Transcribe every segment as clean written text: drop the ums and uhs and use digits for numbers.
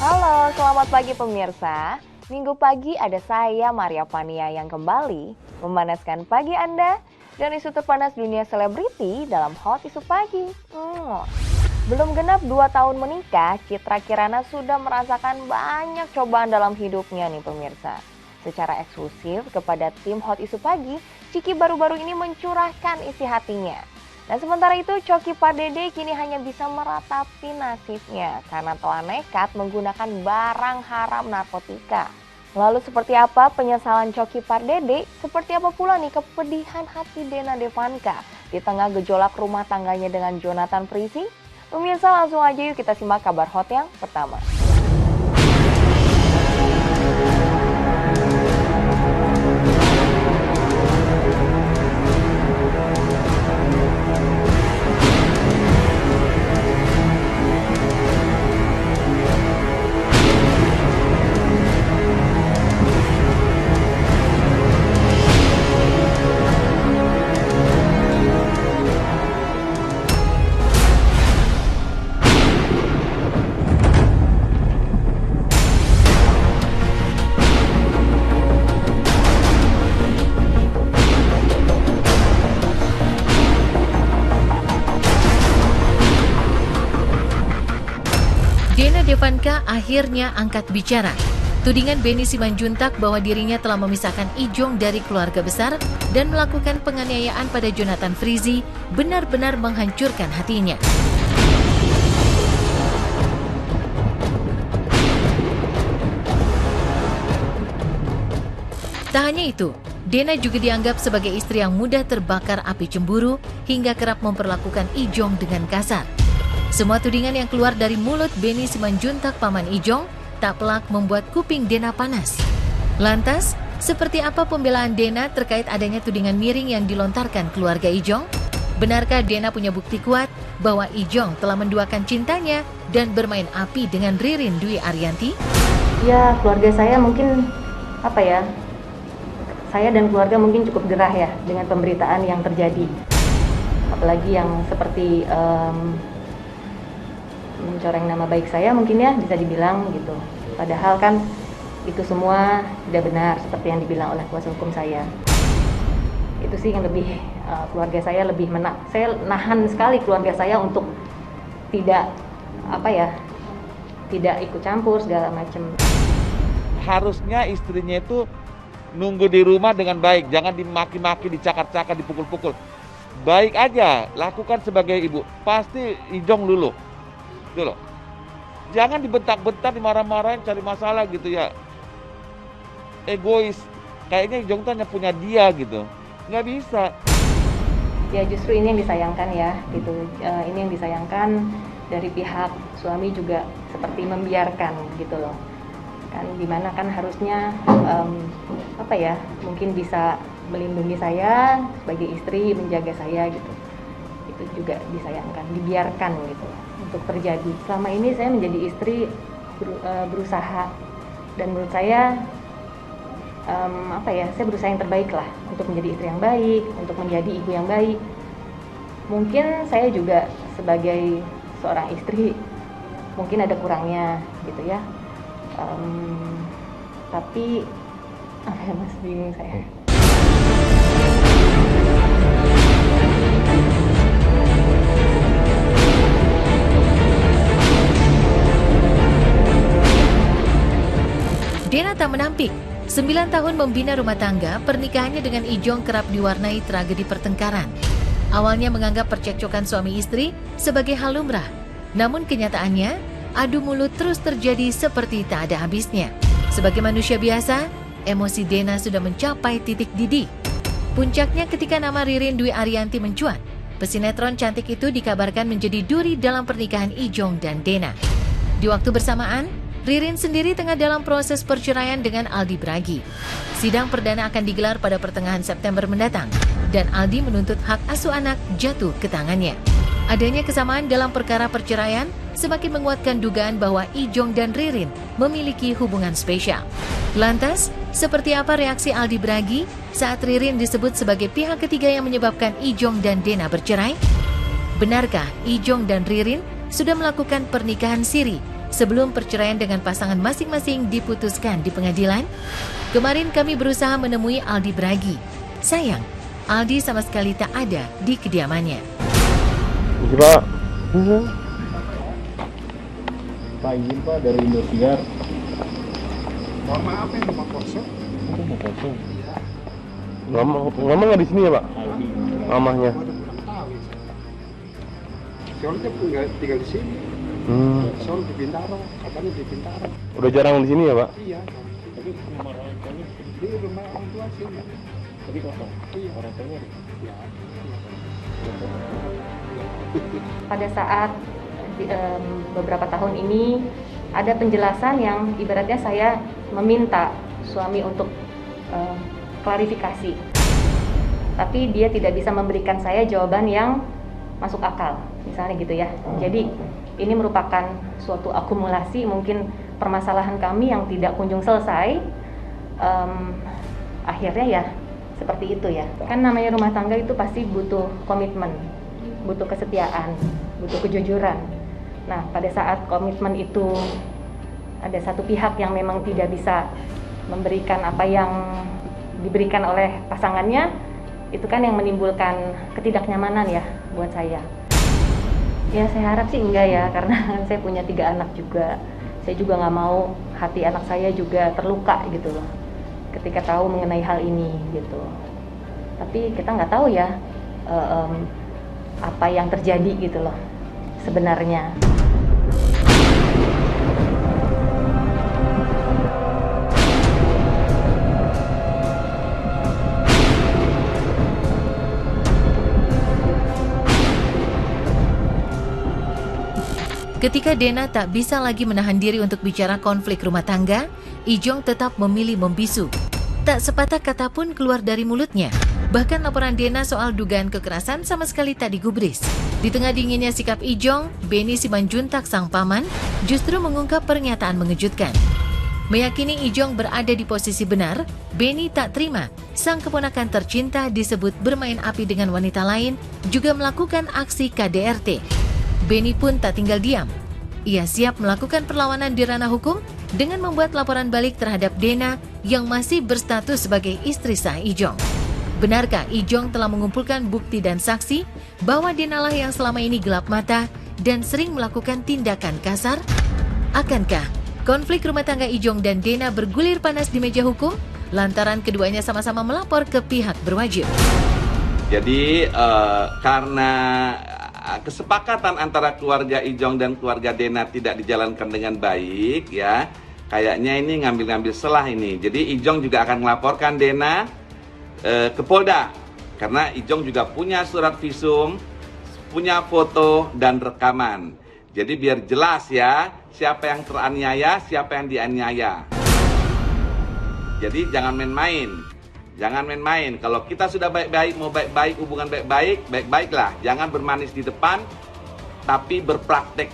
Halo, selamat pagi pemirsa. Minggu pagi ada saya Maria Fania yang kembali memanaskan pagi Anda dan isu terpanas dunia selebriti dalam Hot Isu Pagi. Belum genap 2 tahun menikah, Citra Kirana sudah merasakan banyak cobaan dalam hidupnya nih pemirsa. Secara eksklusif kepada tim Hot Isu Pagi, Ciki baru-baru ini mencurahkan isi hatinya. Dan sementara itu Coki Pardede kini hanya bisa meratapi nasibnya karena telah nekat menggunakan barang haram narkotika. Lalu seperti apa penyesalan Coki Pardede? Seperti apa pula nih kepedihan hati Dena Devanka di tengah gejolak rumah tangganya dengan Jonathan Frizzy? Pemirsa langsung aja yuk kita simak kabar hot yang pertama. Dena Devanka akhirnya angkat bicara. Tudingan Benny Simanjuntak bahwa dirinya telah memisahkan Ijong dari keluarga besar dan melakukan penganiayaan pada Jonathan Frizzy benar-benar menghancurkan hatinya. Tak hanya itu, Dena juga dianggap sebagai istri yang mudah terbakar api cemburu hingga kerap memperlakukan Ijong dengan kasar. Semua tudingan yang keluar dari mulut Benny Simanjuntak paman Ijong tak pelak membuat kuping Dena panas. Lantas, seperti apa pembelaan Dena terkait adanya tudingan miring yang dilontarkan keluarga Ijong? Benarkah Dena punya bukti kuat bahwa Ijong telah menduakan cintanya dan bermain api dengan Ririn Dwi Ariyanti? Ya, keluarga saya mungkin saya dan keluarga mungkin cukup gerah ya dengan pemberitaan yang terjadi. Apalagi yang seperti mencoreng nama baik saya mungkin ya bisa dibilang gitu. Padahal kan itu semua tidak benar seperti yang dibilang oleh kuasa hukum saya. Itu sih yang lebih keluarga saya lebih saya nahan sekali keluarga saya untuk tidak tidak ikut campur segala macam. Harusnya istrinya itu nunggu di rumah dengan baik, jangan dimaki-maki, dicakar-cakar, dipukul-pukul. Baik aja, lakukan sebagai ibu. Pasti Ijong luluh. Gitu loh. Jangan dibentak-bentak, dimarah-marahin, cari masalah gitu ya. Egois. Kayaknya Ijong tuh hanya punya dia gitu. Nggak bisa. Ya justru ini yang disayangkan ya gitu. Ini yang disayangkan dari pihak suami juga seperti membiarkan gitu loh. Kan dimana kan harusnya mungkin bisa melindungi saya sebagai istri, menjaga saya gitu. Itu juga disayangkan, dibiarkan gitu untuk terjadi. Selama ini saya menjadi istri berusaha dan menurut saya saya berusaha yang terbaik lah untuk menjadi istri yang baik, untuk menjadi ibu yang baik. Mungkin saya juga sebagai seorang istri mungkin ada kurangnya gitu ya. Tapi masih bingung saya. Dena tak menampik, 9 tahun membina rumah tangga, pernikahannya dengan Ijong kerap diwarnai tragedi pertengkaran. Awalnya menganggap percekcokan suami istri sebagai hal lumrah, namun kenyataannya, adu mulut terus terjadi seperti tak ada habisnya. Sebagai manusia biasa, emosi Dena sudah mencapai titik didih. Puncaknya ketika nama Ririn Dwi Ariyanti mencuat. Pesinetron cantik itu dikabarkan menjadi duri dalam pernikahan Ijong dan Dena. Di waktu bersamaan, Ririn sendiri tengah dalam proses perceraian dengan Aldi Bragi. Sidang perdana akan digelar pada pertengahan September mendatang, dan Aldi menuntut hak asuh anak jatuh ke tangannya. Adanya kesamaan dalam perkara perceraian semakin menguatkan dugaan bahwa Ijong dan Ririn memiliki hubungan spesial. Lantas, seperti apa reaksi Aldi Bragi saat Ririn disebut sebagai pihak ketiga yang menyebabkan Ijong dan Dena bercerai? Benarkah Ijong dan Ririn sudah melakukan pernikahan siri sebelum perceraian dengan pasangan masing-masing diputuskan di pengadilan? Kemarin kami berusaha menemui Aldi Bragi. Sayang, Aldi sama sekali tak ada di kediamannya. Pak. Pak, izin Pak dari Indosiar. Mohon maaf ya, rumah kosong. Rumah kosong. Mama nggak di sini ya Pak? Mamahnya. Soalnya tinggal di sini. Soalnya di Bintaro, katanya di Bintaro. Udah jarang di sini ya Pak? Iya. Tapi rumah orang tuanya di rumah orang tua sih. Tapi kosong. Iya. Orang tuanya. Ya. Pada saat beberapa tahun ini ada penjelasan yang ibaratnya saya meminta suami untuk klarifikasi, tapi dia tidak bisa memberikan saya jawaban yang masuk akal, misalnya gitu ya. Jadi ini merupakan suatu akumulasi mungkin permasalahan kami yang tidak kunjung selesai. Akhirnya ya seperti itu ya. Kan namanya rumah tangga itu pasti butuh komitmen, butuh kesetiaan, butuh kejujuran. Nah, pada saat komitmen itu ada satu pihak yang memang tidak bisa memberikan apa yang diberikan oleh pasangannya, itu kan yang menimbulkan ketidaknyamanan ya buat saya. Ya saya harap sih enggak ya, karena saya punya 3 anak juga. Saya juga nggak mau hati anak saya juga terluka gitu loh ketika tahu mengenai hal ini gitu. Tapi kita nggak tahu ya apa yang terjadi gitu loh sebenarnya. Ketika Dena tak bisa lagi menahan diri untuk bicara konflik rumah tangga, Ijong tetap memilih membisu. Tak sepatah kata pun keluar dari mulutnya. Bahkan laporan Dena soal dugaan kekerasan sama sekali tak digubris. Di tengah dinginnya sikap Ijong, Beni Simanjuntak sang paman justru mengungkap pernyataan mengejutkan. Meyakini Ijong berada di posisi benar, Beni tak terima sang keponakan tercinta disebut bermain api dengan wanita lain juga melakukan aksi KDRT. Beni pun tak tinggal diam. Ia siap melakukan perlawanan di ranah hukum dengan membuat laporan balik terhadap Dena yang masih berstatus sebagai istri sah Ijong. Benarkah Ijong telah mengumpulkan bukti dan saksi bahwa Dena lah yang selama ini gelap mata dan sering melakukan tindakan kasar? Akankah konflik rumah tangga Ijong dan Dena bergulir panas di meja hukum lantaran keduanya sama-sama melapor ke pihak berwajib? Jadi karena kesepakatan antara keluarga Ijong dan keluarga Dena tidak dijalankan dengan baik ya, kayaknya ini ngambil-ngambil celah ini. Jadi Ijong juga akan melaporkan Dena ke Polda karena Ijong juga punya surat visum, punya foto dan rekaman. Jadi biar jelas ya siapa yang teraniaya, siapa yang dianiaya. Jadi jangan main-main. Jangan main-main. Kalau kita sudah baik-baik, mau baik-baik, hubungan baik-baik, baik-baiklah. Jangan bermanis di depan, tapi berpraktek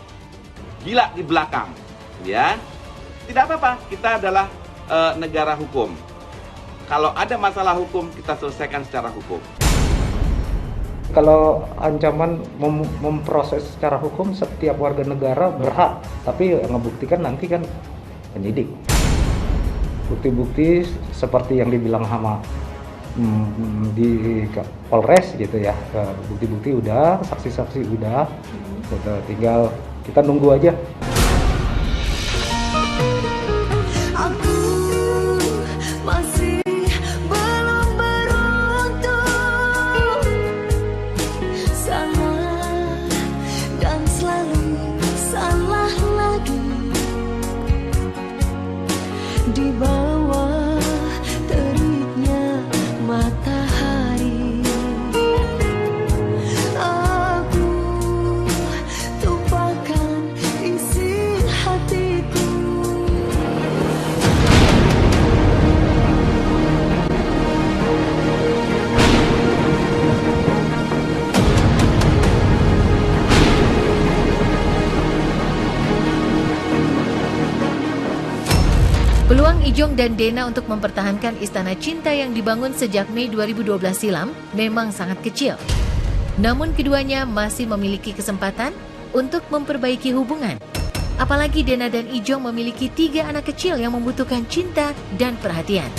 gila di belakang. Ya, tidak apa-apa. Kita adalah negara hukum. Kalau ada masalah hukum, kita selesaikan secara hukum. Kalau ancaman memproses secara hukum, setiap warga negara berhak. Tapi ngebuktikan nanti kan penyidik. Bukti-bukti seperti yang dibilang sama di Polres gitu ya, bukti-bukti udah, saksi-saksi udah, tinggal kita nunggu aja. Di bawah teriknya matahari, aku tumpahkan isi hatiku. Peluang Ijong dan Dena untuk mempertahankan istana cinta yang dibangun sejak Mei 2012 silam memang sangat kecil. Namun keduanya masih memiliki kesempatan untuk memperbaiki hubungan. Apalagi Dena dan Ijong memiliki 3 anak kecil yang membutuhkan cinta dan perhatian.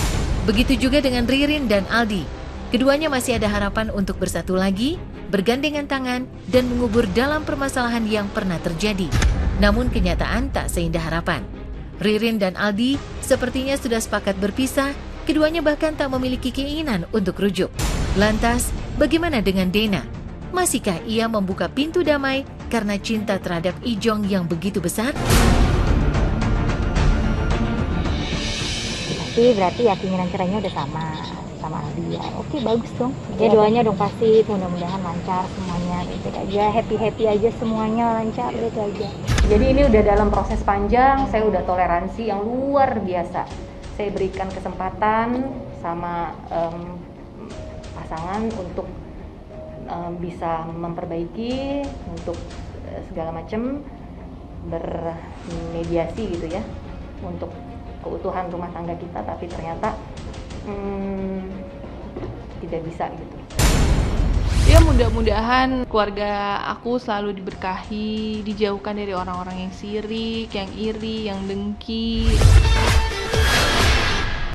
Begitu juga dengan Ririn dan Aldi. Keduanya masih ada harapan untuk bersatu lagi, bergandengan tangan, dan mengubur dalam permasalahan yang pernah terjadi. Namun kenyataan tak seindah harapan. Ririn dan Aldi sepertinya sudah sepakat berpisah, keduanya bahkan tak memiliki keinginan untuk rujuk. Lantas, bagaimana dengan Dena? Masihkah ia membuka pintu damai karena cinta terhadap Ijong yang begitu besar? Pasti berarti ya keinginan cerainya udah sama Aldi ya. Oke, bagus dong. Ya doanya dong pasti mudah-mudahan lancar semuanya, gitu aja, happy aja semuanya lancar gitu aja. Jadi ini udah dalam proses panjang, saya udah toleransi yang luar biasa. Saya berikan kesempatan sama pasangan untuk bisa memperbaiki, untuk segala macam bermediasi gitu ya, untuk keutuhan rumah tangga kita, tapi ternyata tidak bisa gitu. Ya mudah-mudahan keluarga aku selalu diberkahi, dijauhkan dari orang-orang yang sirik, yang iri, yang dengki.